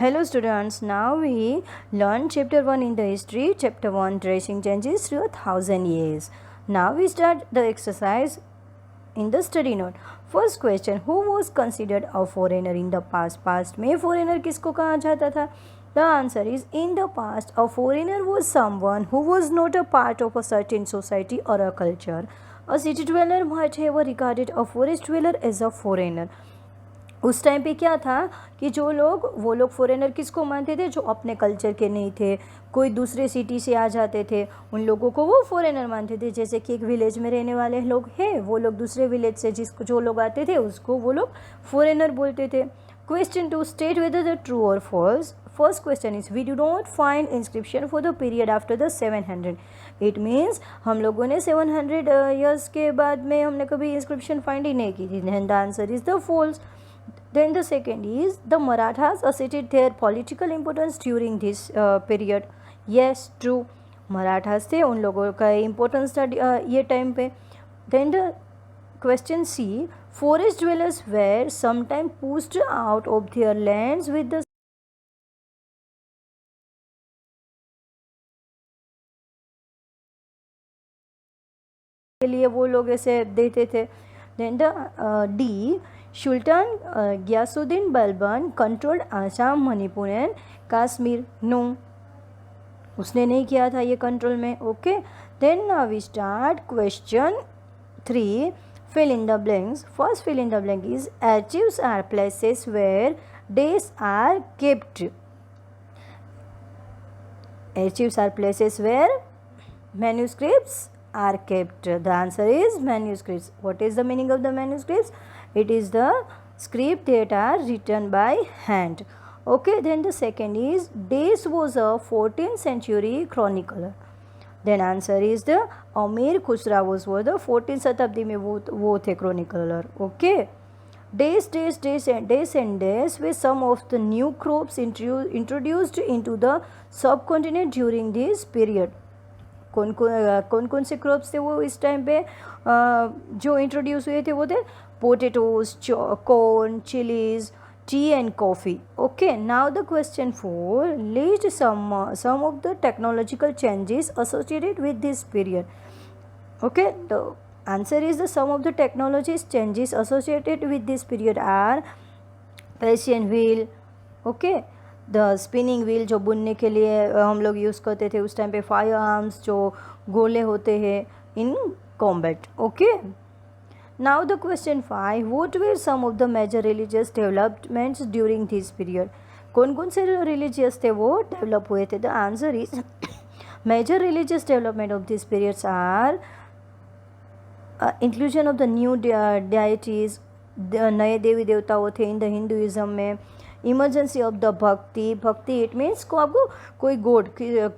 Hello students, now we learn chapter 1 in the history, chapter 1 tracing changes through 1000 years. Now we start the exercise in the study note. First question, who was considered a foreigner in the past? Past में foreigner किसको कहा जाता था? The answer is in the past a foreigner was someone who was not a part of a certain society or a culture. A city dweller might have regarded a forest dweller as a foreigner. उस time पे क्या था कि जो लोग वो लोग foreigner किसको मानते थे? जो अपने कल्चर के नहीं थे, कोई दूसरे सिटी से आ जाते थे, उन लोगों को वो फॉरेनर मानते थे. जैसे कि एक विलेज में रहने वाले लोग हैं, वो लोग दूसरे विलेज से जिसको जो लोग आते थे उसको वो लोग फॉरेनर बोलते थे. Question 2, state whether the true और false. First question is we do not find inscription for the period after the 700. It means हम लोगों ने 700 ईयर्स के बाद में हमने कभी इंस्क्रिप्शन फाइंड ही नहीं की थी. The answer is the false. Then the second is the Marathas asserted their political importance during this period. Yes, true. Marathas थे, उन लोगों का इम्पोर्टेंस था ये टाइम पे. Then the question C, forest dwellers were sometimes pushed out of their lands with the के लिए वो लोग ऐसे देते थे. Then the D, Sultan Ghiyasuddin Balban controlled Assam, Manipur and Kashmir. No, उसने नहीं किया था ये कंट्रोल में. Okay, then now we start question 3, fill in the blanks. First fill in the blank is archives are places where days are kept. Archives are places where manuscripts are kept. The answer is manuscripts. What is the meaning of the manuscripts? It is the script that are written by hand. Okay, then the second is Days was a 14th century chronicler. Then answer is the Amir Khusrau was the 14th शताब्दी में वो थे chronicler. Okay. Days and days were some of the new crops introduced into the subcontinent during this period. कौन कौन से crops थे वो इस टाइम पे जो इंट्रोड्यूस हुए थे? वो थे potatoes, corn, chillies, T and coffee. Okay, now the question 4, list some of the technological changes associated with this period. Okay, the answer is the some of the technologies changes associated with this period are Persian wheel. Okay, the spinning wheel जो बुनने के लिए हम लोग use करते थे उस time पे, फायर आर्म्स जो गोले होते हैं in combat. Okay, now the question 5, what were some of the major religious developments during this period. कौन कौन से रिलीजियस थे वो डेवलप हुए थे? The answer is major religious development of this periods are inclusion of the new deities. नए देवी देवताओं थे इन द हिंदुइज्म में. Emergency of the bhakti it means को आपको कोई गॉड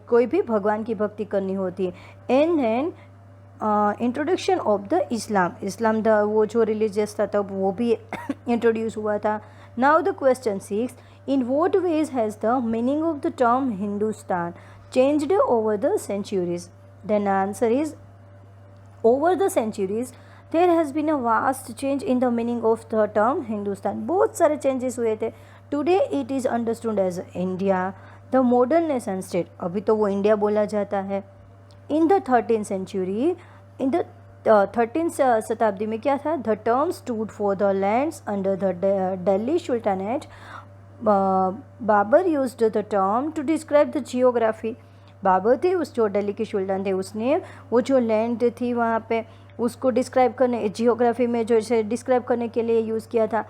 कोई भी भगवान की भक्ति करनी होती है. And then introduction of the Islam the वो जो रिलीजियस था तब वो भी इंट्रोड्यूस हुआ था. Now the question 6, in what ways has the meaning of the term Hindustan changed over the centuries. Then answer is over the centuries there has been a vast change in the meaning of the term Hindustan. बहुत सारे changes हुए थे. Today it is understood as India, the modern nation state. अभी तो वो India बोला जाता है. In the 13th century, in the 13th शताब्दी में क्या था? The term stood for the lands under the Delhi Sultanate. Babur used the term to describe the geography. Babar थे उस जो दिल्ली के सुल्तान थे, उसने वो जो लैंड थी वहाँ पे उसको डिस्क्राइब करने जियोग्राफी में जो इसे डिस्क्राइब करने के लिए यूज़ किया था.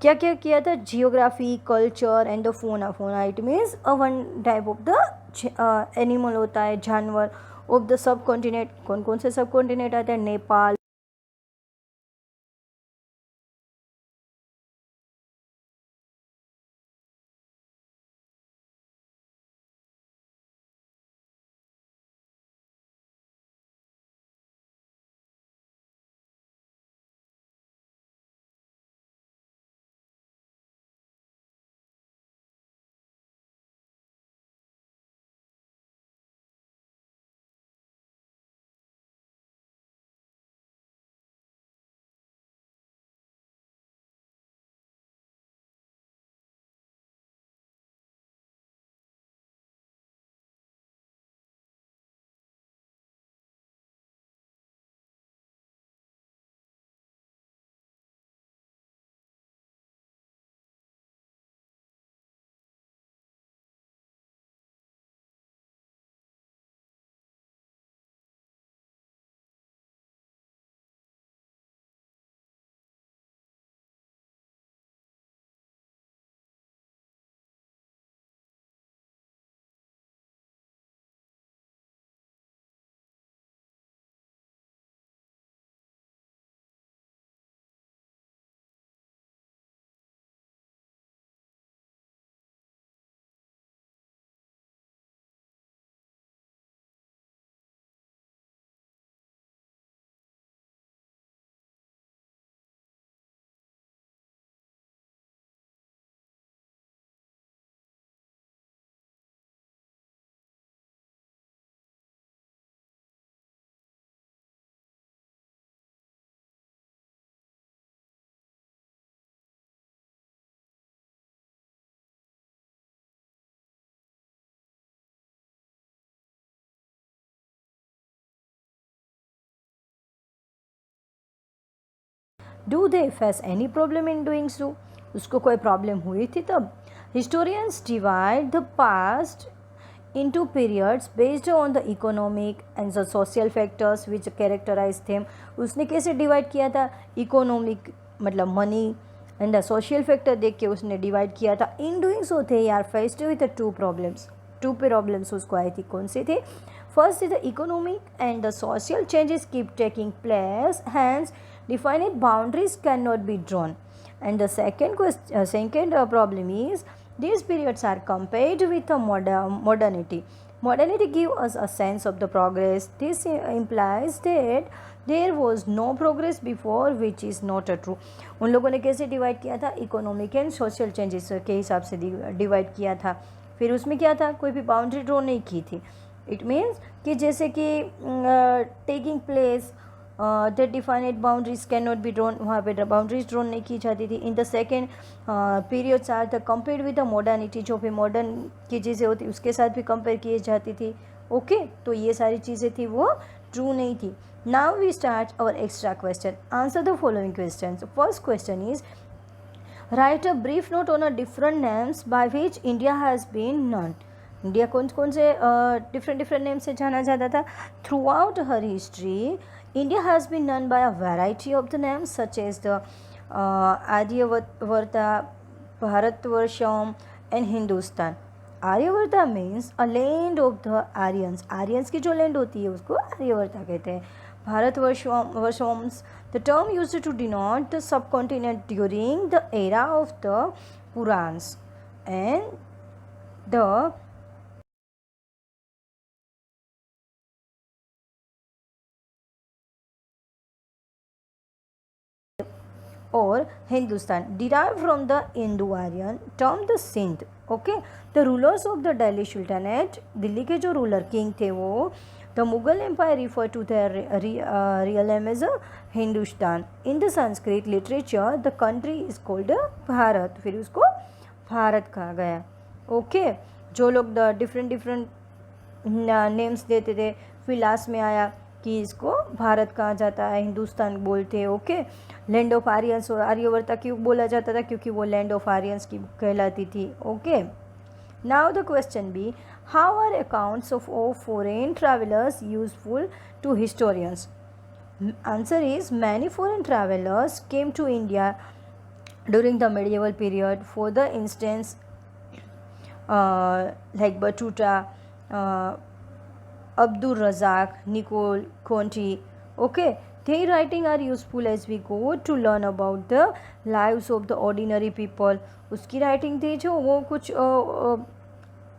क्या क्या किया था? जियोग्राफी, कल्चर एंड द फोना it means one type of the animal होता है, जानवर ऑफ द सब कॉन्टिनेंट. कौन कौन से सब कॉन्टिनेंट आते हैं? Nepal, do they face any problem in doing so, उसको कोई प्रॉब्लम हुई थी तब. Historians divide the past into periods based on the economic and the social factors which characterize them. उसने कैसे डिवाइड किया था? इकोनॉमिक मतलब money and the social factor देख के उसने डिवाइड किया था. इन डूइंग सो थे यार फेस्ड विद टू प्रॉब्लम्स उसको आई थी. कौन से थे? First is the economic and the social changes keep taking place, hence definite boundaries cannot be drawn. And the second problem is these periods are compared with the modernity. Modernity gives us a sense of the progress. This implies that there was no progress before, which is not true. उन लोगों ने कैसे divide किया था? Economic and social changes के हिसाब से divide किया था. फिर उसमें क्या था? कोई भी बाउंड्री ड्रॉ नहीं की थी. इट मीन्स कि जैसे कि taking place that defined boundaries can not be drawn, वहाँ पे बाउंड्रीज ड्रॉन नहीं की जाती थी. In the second periods are the compare with the modernity, जो भी मॉडर्न की चीज़ें होती उसके साथ भी कंपेयर की जाती थी. ओके तो ये सारी चीज़ें थी वो ट्रू नहीं थी. Now we start our extra question. Answer the following question. First question is write a brief note on a different names by which India has been known. India कौन कौन से डिफरेंट नेम से जाना जाता था? Through her history India has been known by a variety of the names such as the Aryavarta, Bharatvarsham and Hindustan. Aryavarta means a land of the Aryans. Aryans की जो land होती है उसको आर्यवर्ता कहते हैं. Bharatvarshams, the term used to denote the subcontinent during the era of the Purans and the or Hindustan, derived from the Indo-Aryan term the Sindh. Okay, the rulers of the Delhi Sultanate, Delhi के जो ruler king थे वो, the Mughal Empire referred to their realm as Hindustan. In the Sanskrit literature, the country is called Bharat. फिर उसको भारत कहा गया. Okay जो लोग डिफरेंट नेम्स देते थे, फिर लास्ट में आया कि इसको भारत कहा जाता है, हिंदुस्तान बोलते हैं. ओके लैंड ऑफ आर्यंस, और आर्यवर्ता क्यों बोला जाता था? क्योंकि वो लैंड ऑफ आर्यंस की कहलाती थी. Okay now the question B, how are accounts of foreign travellers useful to historians? Answer is many foreign travellers came to India during the medieval period. For the instance like Batuta, Abdul Razak, Nicole Conti. Okay, their writing are useful as we go to learn about the lives of the ordinary people. उसकी writing थी जो वो कुछ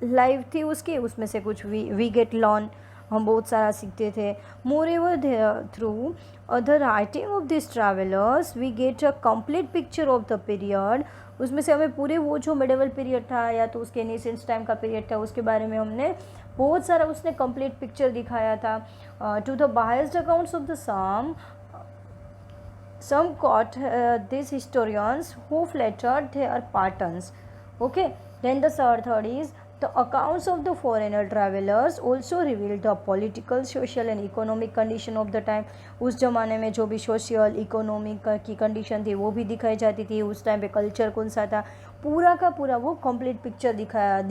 live थी उसकी, उसमें से कुछ वी गेट लर्न, हम बहुत सारा सीखते थे. Moreover through the writing of this travellers we get a complete picture of the period. उसमें से हमें पूरे वो जो मिडिवल पीरियड था या तो उसके नेसेंस टाइम का पीरियड था उसके बारे में हमने बहुत सारा उसने कंप्लीट पिक्चर दिखाया था. To the biased accounts of the some caught these historians who flattered their patterns. Okay, then the third is the accounts of the foreigner travelers also revealed the political, social and economic condition of the time. उस ज़माने में जो भी social economic की condition थी वो भी दिखाई जाती थी. उस टाइम पे कल्चर कौन सा था पूरा का पूरा वो कंप्लीट पिक्चर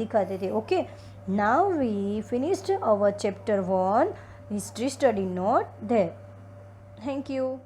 दिखाते थे. Okay now we finished our chapter 1 history study note there. Thank you.